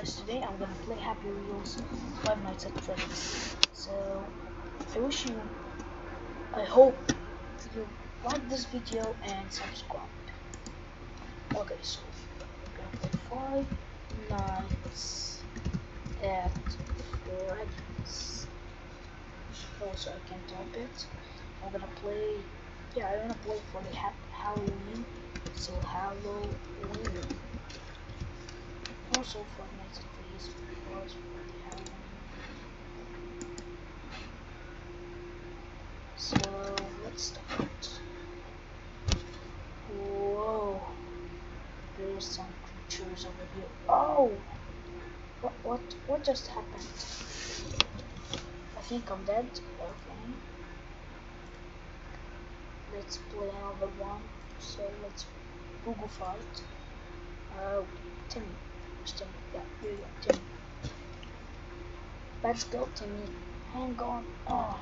guys, today I'm gonna play Happy Wheels Five Nights at Freddy's. So I hope you like this video and subscribe. Okay, so we're gonna play Five Nights at Freddy's. Also, I can type it. I'm gonna play. Yeah, I'm gonna play for the Halloween. So Halloween. Also Five Nights at Freddy's was for the Halloween. So let's start. Whoa, there's some creatures over here. Oh, what just happened? I think I'm dead. Okay, let's play another one. So let's Google fight. Timmy. Where's Timmy? Yeah, here you go, Timmy. Let's go, Timmy. Hang on. Oh,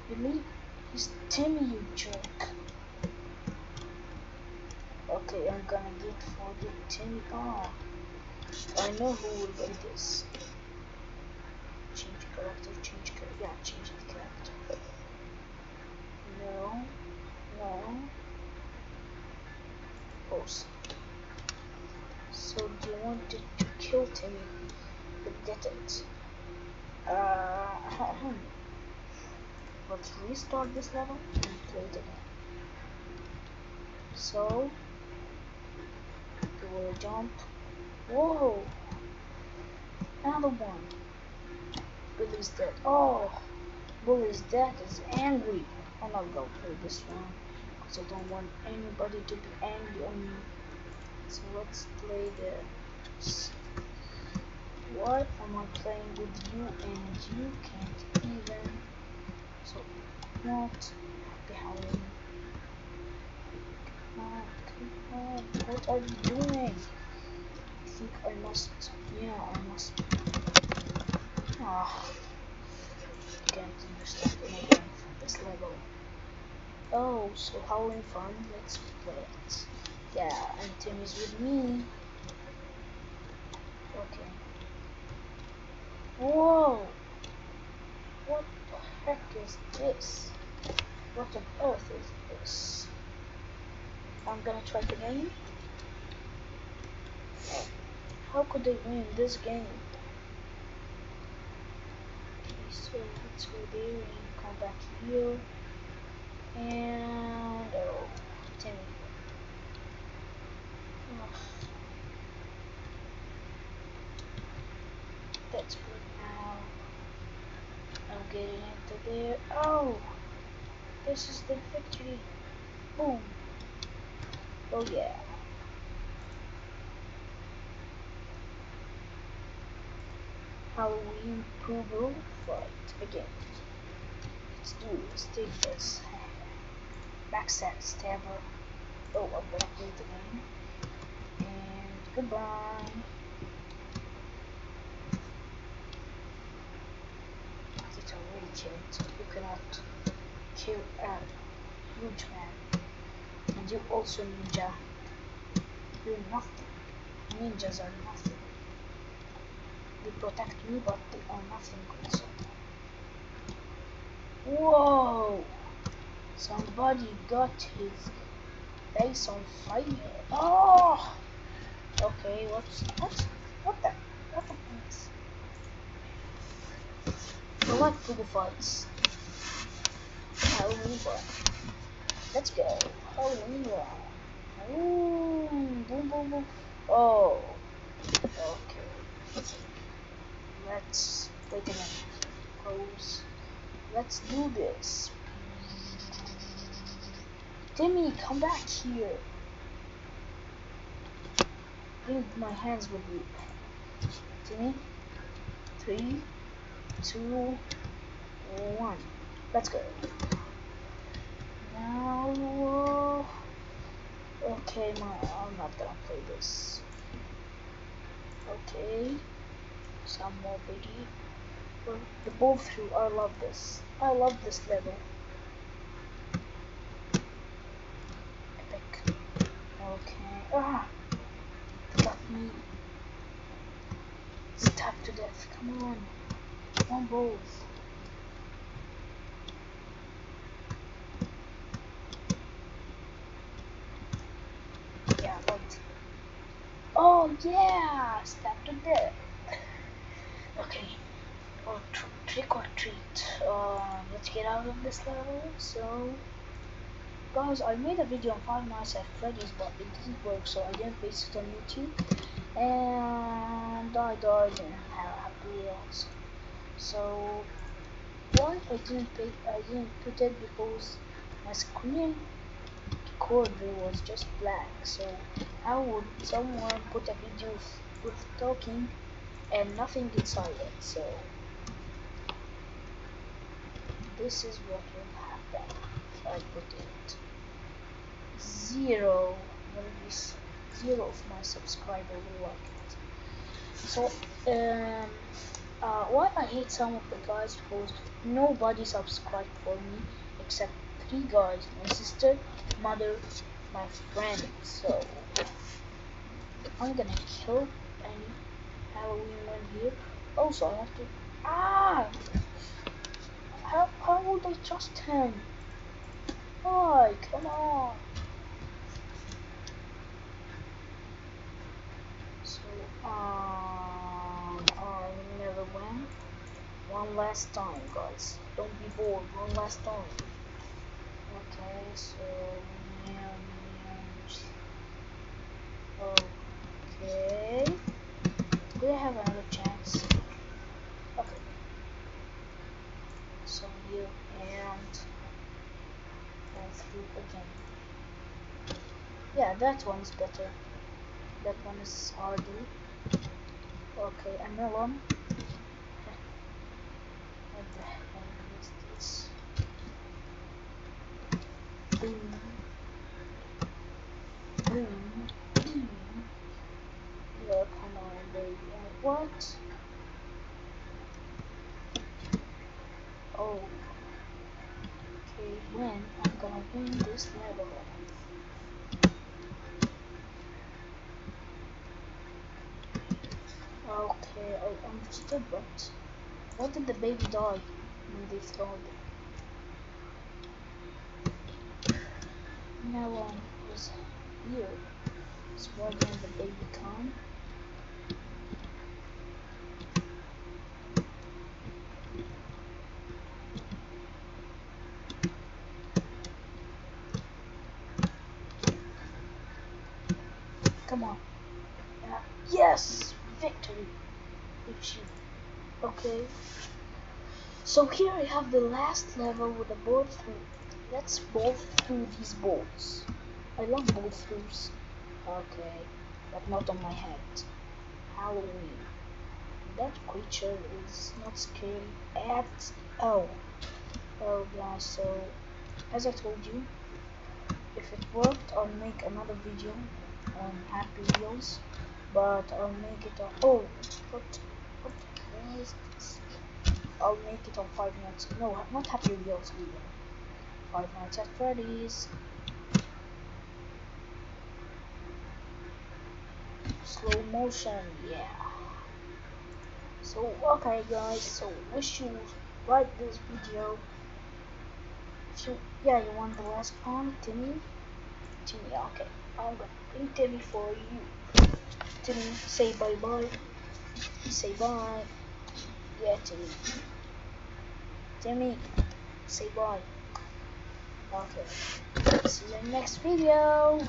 really? He's Timmy, you jerk. Okay, I'm gonna get for the Timmy. Oh, I know who will win this. Change character, yeah, change the character. No. Pause. So do you want to kill Timmy? You get it. Let's restart this level and play it again. So, we will jump. Whoa! Another one. Billy's dead. Oh! Billy's dead is angry. I'm not gonna play this one because I don't want anybody to be angry on me. So let's play this. Why am I playing with you and you can't even? So not the Halloween. Come on, what are you doing? I think I must. Yeah, I must. Ah, can't understand anything from this level. Oh, so Halloween fun. Let's play it. Yeah, and Tim is with me. Okay. Whoa! What the heck is this? What on earth is this? I'm gonna try the game. How could they win this game? Okay, so let's go there and come back here. And oh, Timmy. Oh, that's good now. I'm getting into there. Oh, this is the victory. Boom. Oh yeah. Halloween Poogle fight again. Let's do it. Let's take this. Backstab stabber. Oh, I'm gonna play the game. And goodbye. It's already killed. You cannot kill a huge man. And you also ninja. You're nothing. Ninjas are nothing. They protect me, but they are nothing also. Whoa! Somebody got his face on fire. Oh! Okay, what the things? I like Google fights. Halloween run. Let's go. Halloween run. Ooh, boom boom boom. Oh. Okay. Let's wait a minute. Pose. Let's do this. Timmy, come back here. Bring my hands with you. Timmy. 3, 2, 1. Let's go. Now, okay, I'm not gonna play this. Okay, some more biggie. The both through. I love this. I love this level. Epic. Okay. Ah, got me. stabbed to death. Come on. One both. Yeah, right. Oh yeah, stabbed to death. Okay. Oh, trick or treat. Let's get out of this level. So, guys, I made a video on Five Nights at Freddy's, but it didn't work, so I didn't paste it on YouTube, and I died and happily else. So, why I didn't put it because my screen recorder was just black. So, how would someone put a video with talking and nothing inside it? So, this is what will happen if I put it. Zero of my subscriber will like it. So why I hate some of the guys, because nobody subscribed for me except 3 guys: my sister, mother, my friend. So I'm gonna kill any Halloween one here. Also I have to how would I trust him? Why? Come on. So, I never win. One last time, guys. Don't be bored. One last time. Okay, so okay. Do I have another chance? Okay. So you and through again. Yeah, that one's better. That one is harder. Okay, a melon. What the hell is this? Boom. Boom. Boom. Yeah, come on, baby. What? Oh. Okay, when I'm gonna win this level. Okay, I understood, but what did the baby die when they thrown it? Melon was here. So why didn't the baby come? Come on. Yes! Victory! Achieved. Okay. So here I have the last level with a bolt through. Let's bolt through these bolts. I love bolt throughs. Okay. But not on my head. Halloween. That creature is not scary at all. Oh guys, so as I told you, if it worked, I'll make another video on Happy Wheels, but I'll make it on what is this? I'll make it on Five Nights. No, not Happy Wheels either. Five Nights at Freddy's. Slow motion, yeah. So okay guys, so wish you like this video. If you you want the last one, Timmy, okay. I'm gonna bring Timmy for you. Timmy, say bye bye. Say bye. Yeah, Timmy. Timmy, say bye. Okay. See you in the next video.